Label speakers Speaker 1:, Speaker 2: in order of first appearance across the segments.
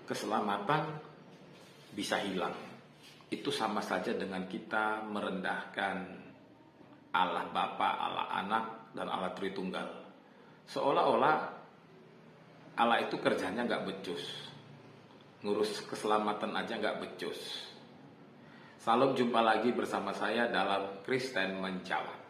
Speaker 1: keselamatan bisa hilang. Itu sama saja dengan kita merendahkan Allah Bapa, Allah Anak, dan Allah Tritunggal. Seolah-olah Allah itu kerjanya gak becus, ngurus keselamatan aja gak becus. Salam, jumpa lagi bersama saya dalam Kristen Menjawab.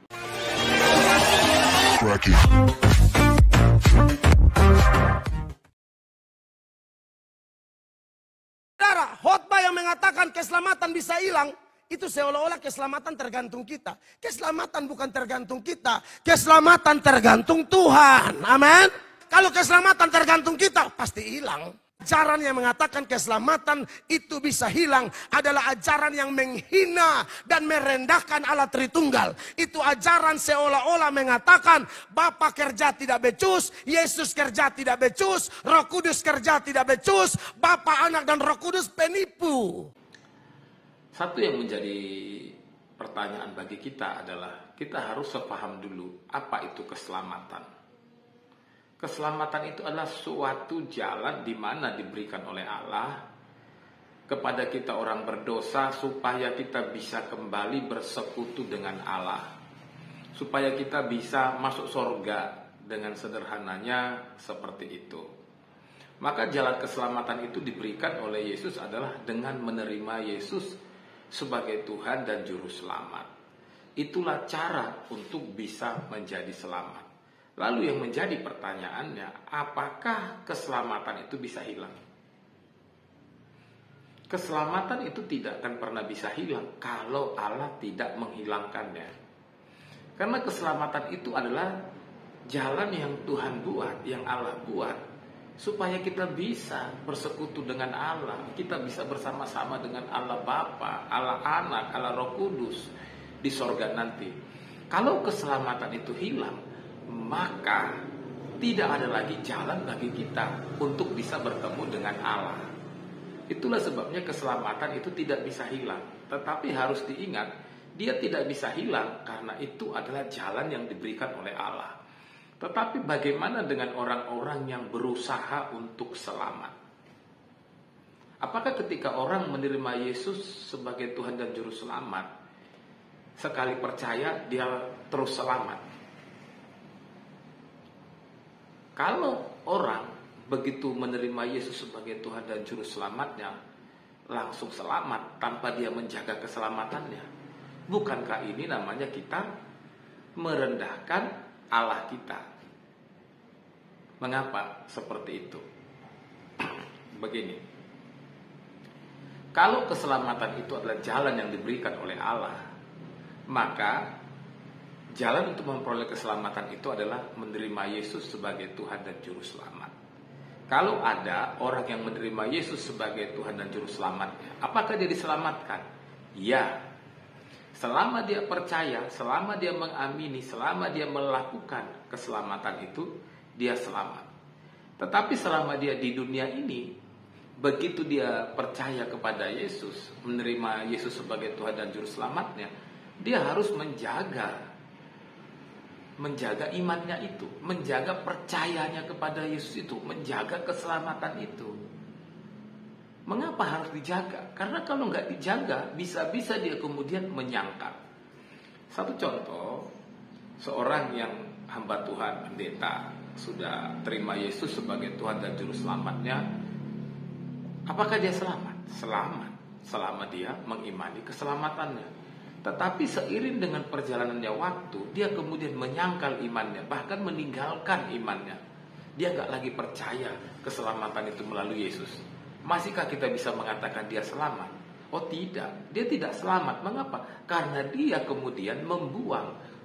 Speaker 2: Khotbah yang mengatakan keselamatan bisa hilang, itu seolah-olah keselamatan tergantung kita. Keselamatan bukan tergantung kita, keselamatan tergantung Tuhan. Amin. Kalau keselamatan tergantung kita, pasti hilang. Ajaran yang mengatakan keselamatan itu bisa hilang adalah ajaran yang menghina dan merendahkan Allah Tritunggal. Itu ajaran seolah-olah mengatakan Bapa kerja tidak becus, Yesus kerja tidak becus, Roh Kudus kerja tidak becus, Bapa, Anak, dan Roh Kudus penipu.
Speaker 1: Satu yang menjadi pertanyaan bagi kita adalah kita harus sepaham dulu apa itu keselamatan. Keselamatan itu adalah suatu jalan di mana diberikan oleh Allah kepada kita orang berdosa supaya kita bisa kembali bersekutu dengan Allah. Supaya kita bisa masuk surga dengan sederhananya seperti itu. Maka jalan keselamatan itu diberikan oleh Yesus adalah dengan menerima Yesus sebagai Tuhan dan Juru Selamat. Itulah cara untuk bisa menjadi selamat. Lalu yang menjadi pertanyaannya, apakah keselamatan itu bisa hilang? Keselamatan itu tidak akan pernah bisa hilang kalau Allah tidak menghilangkannya. Karena keselamatan itu adalah jalan yang Tuhan buat, yang Allah buat, supaya kita bisa bersekutu dengan Allah. Kita bisa bersama-sama dengan Allah Bapa, Allah Anak, Allah Roh Kudus di sorga nanti. Kalau keselamatan itu hilang, maka tidak ada lagi jalan bagi kita untuk bisa bertemu dengan Allah. Itulah sebabnya keselamatan itu tidak bisa hilang. Tetapi harus diingat, dia tidak bisa hilang karena itu adalah jalan yang diberikan oleh Allah. Tetapi bagaimana dengan orang-orang yang berusaha untuk selamat? Apakah ketika orang menerima Yesus sebagai Tuhan dan Juru Selamat, sekali percaya dia terus selamat? Kalau orang begitu menerima Yesus sebagai Tuhan dan Juru Selamatnya, langsung selamat tanpa dia menjaga keselamatannya, bukankah ini namanya kita merendahkan Allah kita? Mengapa seperti itu? Begini, kalau keselamatan itu adalah jalan yang diberikan oleh Allah, maka jalan untuk memperoleh keselamatan itu adalah menerima Yesus sebagai Tuhan dan Juru Selamat. Kalau ada orang yang menerima Yesus sebagai Tuhan dan Juru Selamatnya, apakah dia diselamatkan? Ya. Selama dia percaya, selama dia mengamini, selama dia melakukan keselamatan itu, dia selamat. Tetapi selama dia di dunia ini, begitu dia percaya kepada Yesus, menerima Yesus sebagai Tuhan dan Juru Selamatnya, dia harus menjaga imannya itu, menjaga percayanya kepada Yesus itu, menjaga keselamatan itu. Mengapa harus dijaga? Karena kalau nggak dijaga, bisa-bisa dia kemudian menyangkal. Satu contoh, seorang yang hamba Tuhan, pendeta, sudah terima Yesus sebagai Tuhan dan Juru Selamatnya, apakah dia selamat? Selamat, selama dia mengimani keselamatannya. Tetapi seiring dengan perjalanannya waktu, dia kemudian menyangkal imannya, bahkan meninggalkan imannya. Dia gak lagi percaya keselamatan itu melalui Yesus. Masihkah kita bisa mengatakan dia selamat? Oh tidak, dia tidak selamat. Mengapa? Karena dia kemudian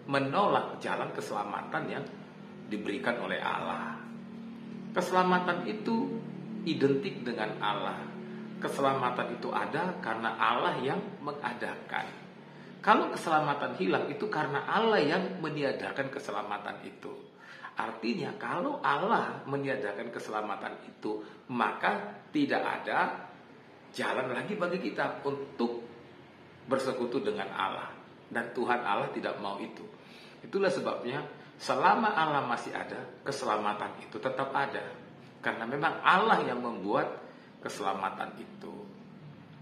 Speaker 1: menolak jalan keselamatan yang diberikan oleh Allah. Keselamatan itu identik dengan Allah. Keselamatan itu ada karena Allah yang mengadakan. Kalau keselamatan hilang itu karena Allah yang meniadakan keselamatan itu. Artinya kalau Allah meniadakan keselamatan itu, maka tidak ada jalan lagi bagi kita untuk bersekutu dengan Allah. Dan Tuhan Allah tidak mau itu. Itulah sebabnya selama Allah masih ada, keselamatan itu tetap ada. Karena memang Allah yang membuat keselamatan itu.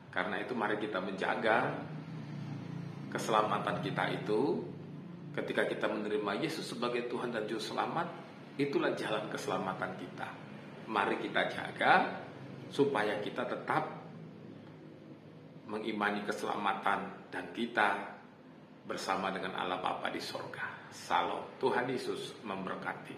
Speaker 1: Karena itu mari kita menjaga keselamatan kita itu. Ketika kita menerima Yesus sebagai Tuhan dan Juru Selamat, itulah jalan keselamatan kita. Mari kita jaga supaya kita tetap mengimani keselamatan dan kita bersama dengan Allah Bapa di sorga. Salam. Tuhan Yesus memberkati.